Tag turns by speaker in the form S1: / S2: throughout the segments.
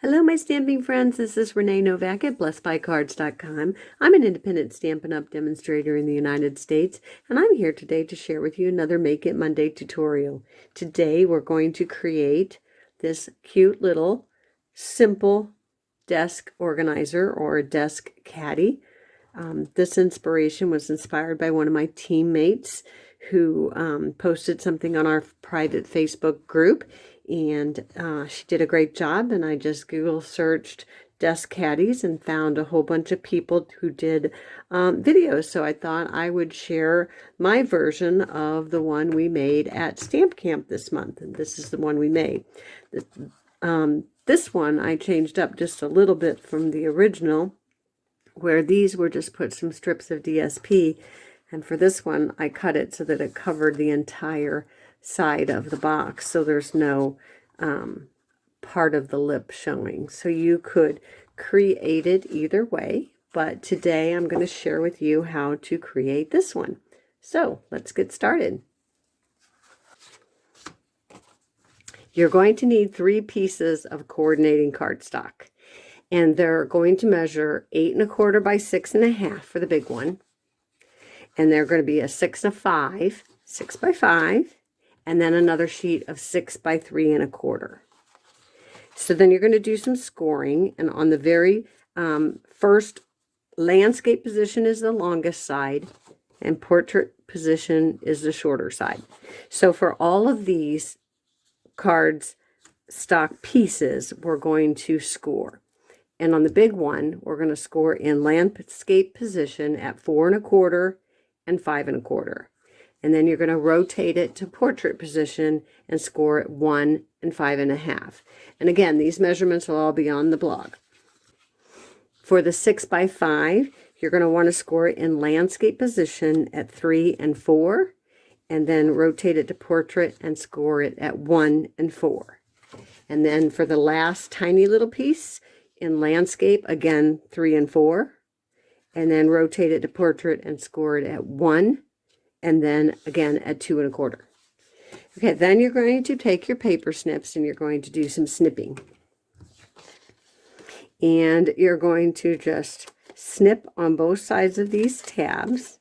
S1: Hello, my stamping friends. This is Renae Novak at BlessedByCards.com. I'm an independent Stampin' Up! Demonstrator in the United States, and I'm here today to share with you another Make It Monday tutorial. Today, we're going to create this cute little simple desk organizer or desk caddy. This inspiration was inspired by one of my teammates who posted something on our private Facebook group, and she did a great job, and I just Google searched desk caddies and found a whole bunch of people who did videos. So I thought I would share my version of the one we made at Stamp Camp this month, and this is the one we made. This one I changed up just a little bit from the original, where these were just put some strips of DSP, and for this one I cut it so that it covered the entire side of the box, so there's no part of the lip showing. So you could create it either way, but today I'm going to share with you how to create this one. So let's get started. You're going to need 3 pieces of coordinating cardstock, and they're going to measure 8 1/4 by 6 1/2 for the big one, and they're going to be a 6 5, 6 by 5, and then another sheet of 6 by 3 1/4. So then you're going to do some scoring, and on the very first, landscape position is the longest side, and portrait position is the shorter side. So for all of these cards stock pieces, we're going to score. And on the big one, we're going to score in landscape position at 4 1/4 and 5 1/4. And then you're going to rotate it to portrait position and score at 1 and 5 1/2. And again, these measurements will all be on the blog. For the 6 by 5, you're going to want to score it in landscape position at 3 and 4, and then rotate it to portrait and score it at 1 and 4. And then for the last tiny little piece, in landscape, again, 3 and 4, and then rotate it to portrait and score it at 1, and then again at 2 1/4. Okay, then you're going to take your paper snips and you're going to do some snipping. And you're going to just snip on both sides of these tabs,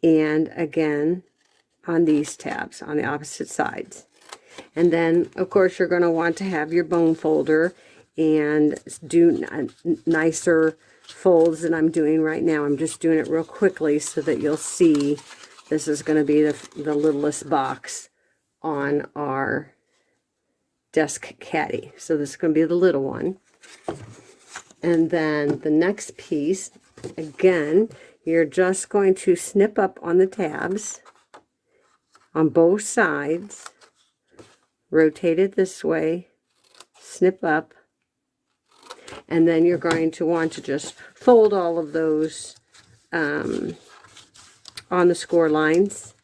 S1: and again on these tabs on the opposite sides. And then, of course, you're going to want to have your bone folder and do nicer folds than I'm doing right now. I'm just doing it real quickly so that you'll see this is going to be the littlest box on our desk caddy. So this is going to be the little one. And then the next piece, again, you're just going to snip up on the tabs on both sides, rotate it this way, snip up, and then you're going to want to just fold all of those on the score lines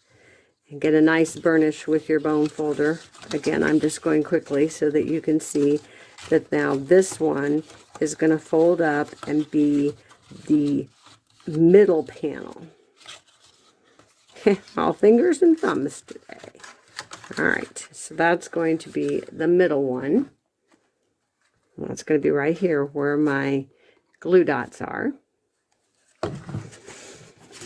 S1: and get a nice burnish with your bone folder. Again, I'm just going quickly so that you can see that now this one is going to fold up and be the middle panel. All fingers and thumbs today. All right, so that's going to be the middle one. That's going to be right here where my glue dots are.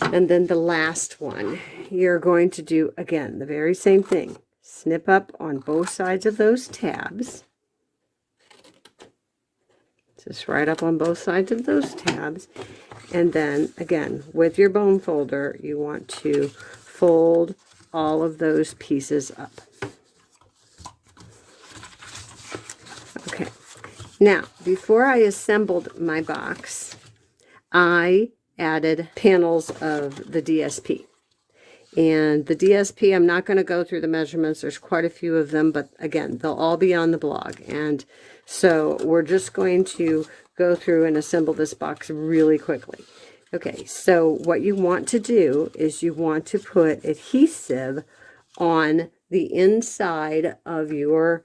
S1: And then the last one, you're going to do, again, the very same thing. Snip up on both sides of those tabs. Just right up on both sides of those tabs. And then, again, with your bone folder, you want to fold all of those pieces up. Okay. Now, before I assembled my box, I added panels of the DSP. And the DSP, I'm not going to go through the measurements. There's quite a few of them, but again, they'll all be on the blog. And so we're just going to go through and assemble this box really quickly. Okay, so what you want to do is you want to put adhesive on the inside of your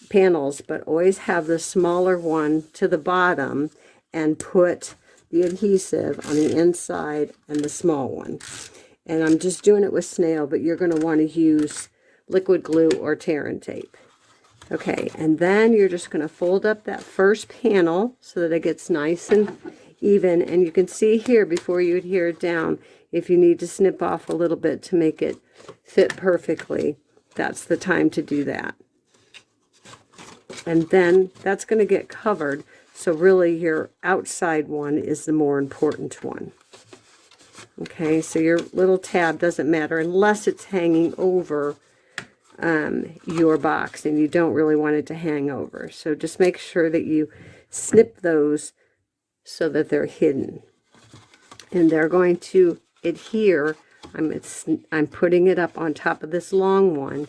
S1: panels, but always have the smaller one to the bottom and put the adhesive on the inside and the small one. And I'm just doing it with snail, but you're going to want to use liquid glue or tear and tape. Okay, and then you're just going to fold up that first panel so that it gets nice and even. And you can see here, before you adhere it down, if you need to snip off a little bit to make it fit perfectly, that's the time to do that. And then that's going to get covered, so really your outside one is the more important one. Okay, so your little tab doesn't matter unless it's hanging over your box, and you don't really want it to hang over. So just make sure that you snip those so that they're hidden. And they're going to adhere. I'm putting it up on top of this long one.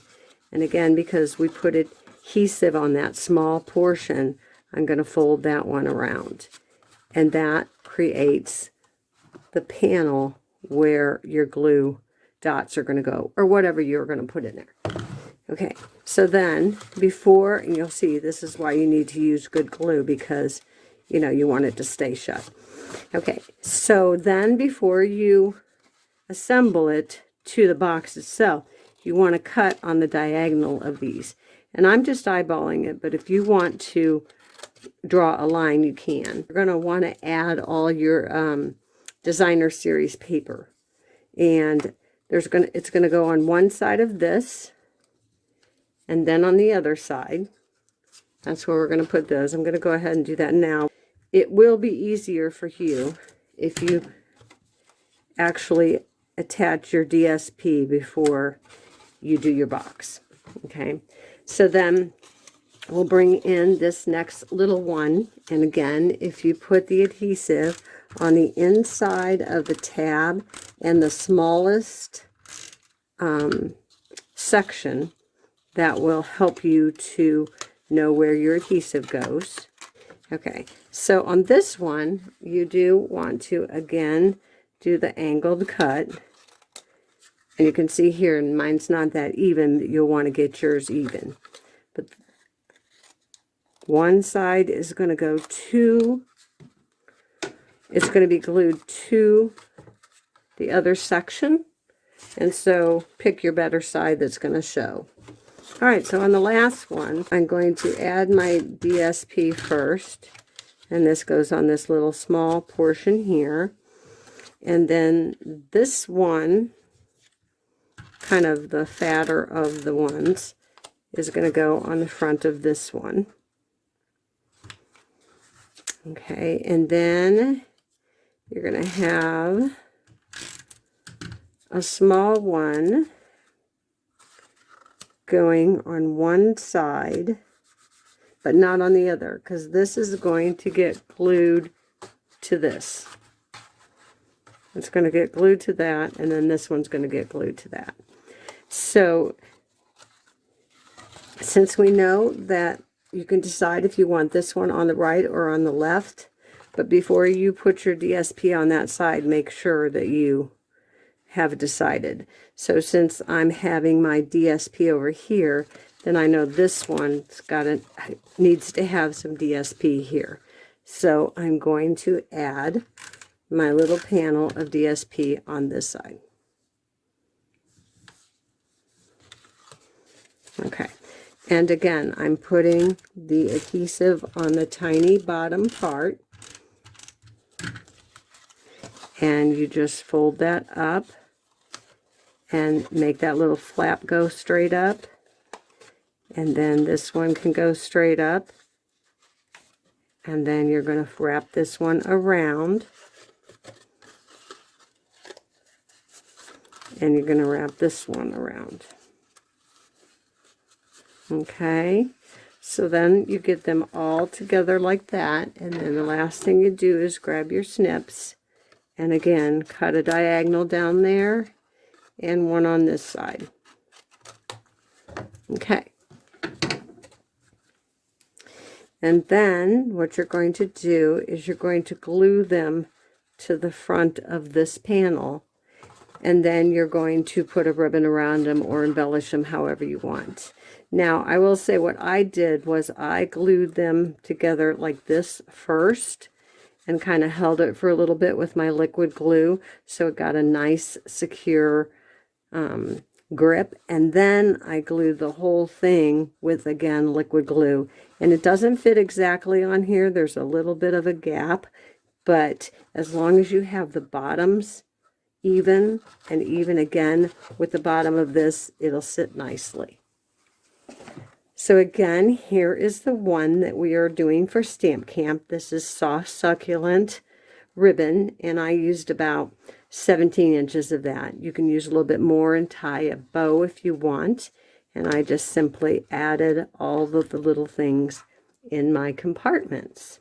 S1: And again, because we put adhesive on that small portion, I'm going to fold that one around. And that creates the panel where your glue dots are going to go, or whatever you're going to put in there. Okay, so then before, and you'll see this is why you need to use good glue, because you know you want it to stay shut. Okay, so then before you assemble it to the box itself, you want to cut on the diagonal of these. And I'm just eyeballing it, but if you want to draw a line, you can. You're going to want to add all your designer series paper. And it's going to go on one side of this, and then on the other side. That's where we're going to put those. I'm going to go ahead and do that now. It will be easier for you if you actually attach your DSP before you do your box. Okay, so then we'll bring in this next little one, and again, if you put the adhesive on the inside of the tab and the smallest section, that will help you to know where your adhesive goes. Okay, so on this one, you do want to, again, do the angled cut. And you can see here, and mine's not that even, you'll want to get yours even. But one side is going to go to, it's going to be glued to the other section. And so pick your better side that's going to show. All right, so on the last one, I'm going to add my DSP first. And this goes on this little small portion here. And then this one, kind of the fatter of the ones, is going to go on the front of this one. Okay, and then you're going to have a small one going on one side, but not on the other, because this is going to get glued to this. It's going to get glued to that, and then this one's going to get glued to that. So, since we know that you can decide if you want this one on the right or on the left, but before you put your DSP on that side, make sure that you have decided. So since I'm having my DSP over here, then I know this one's needs to have some DSP here. So I'm going to add my little panel of DSP on this side. Okay, and again, I'm putting the adhesive on the tiny bottom part, and you just fold that up and make that little flap go straight up, and then this one can go straight up, and then you're going to wrap this one around, and you're going to wrap this one around. Okay, so then you get them all together like that, and then the last thing you do is grab your snips, and again, cut a diagonal down there, and one on this side. Okay. And then what you're going to do is you're going to glue them to the front of this panel, and then you're going to put a ribbon around them or embellish them however you want. Now, I will say what I did was I glued them together like this first and kind of held it for a little bit with my liquid glue, so it got a nice, secure grip, and then I glue the whole thing with, again, liquid glue. And it doesn't fit exactly on here. There's a little bit of a gap, but as long as you have the bottoms even, and even again with the bottom of this, it'll sit nicely. So again, here is the one that we are doing for Stamp Camp. This is soft succulent ribbon, and I used about 17 inches of that. You can use a little bit more and tie a bow if you want. And I just simply added all of the little things in my compartments.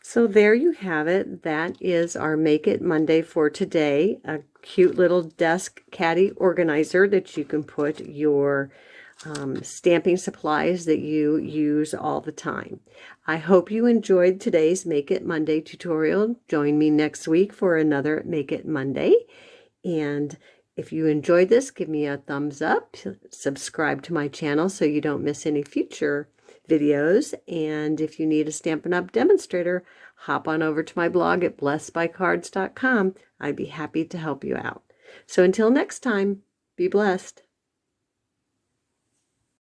S1: So there you have it. That is our Make It Monday for today. A cute little desk caddy organizer that you can put your stamping supplies that you use all the time. I hope you enjoyed today's Make It Monday tutorial. Join me next week for another Make It Monday. And if you enjoyed this, give me a thumbs up. Subscribe to my channel so you don't miss any future videos. And if you need a Stampin' Up! Demonstrator, hop on over to my blog at BlessedByCards.com. I'd be happy to help you out. So until next time, be blessed.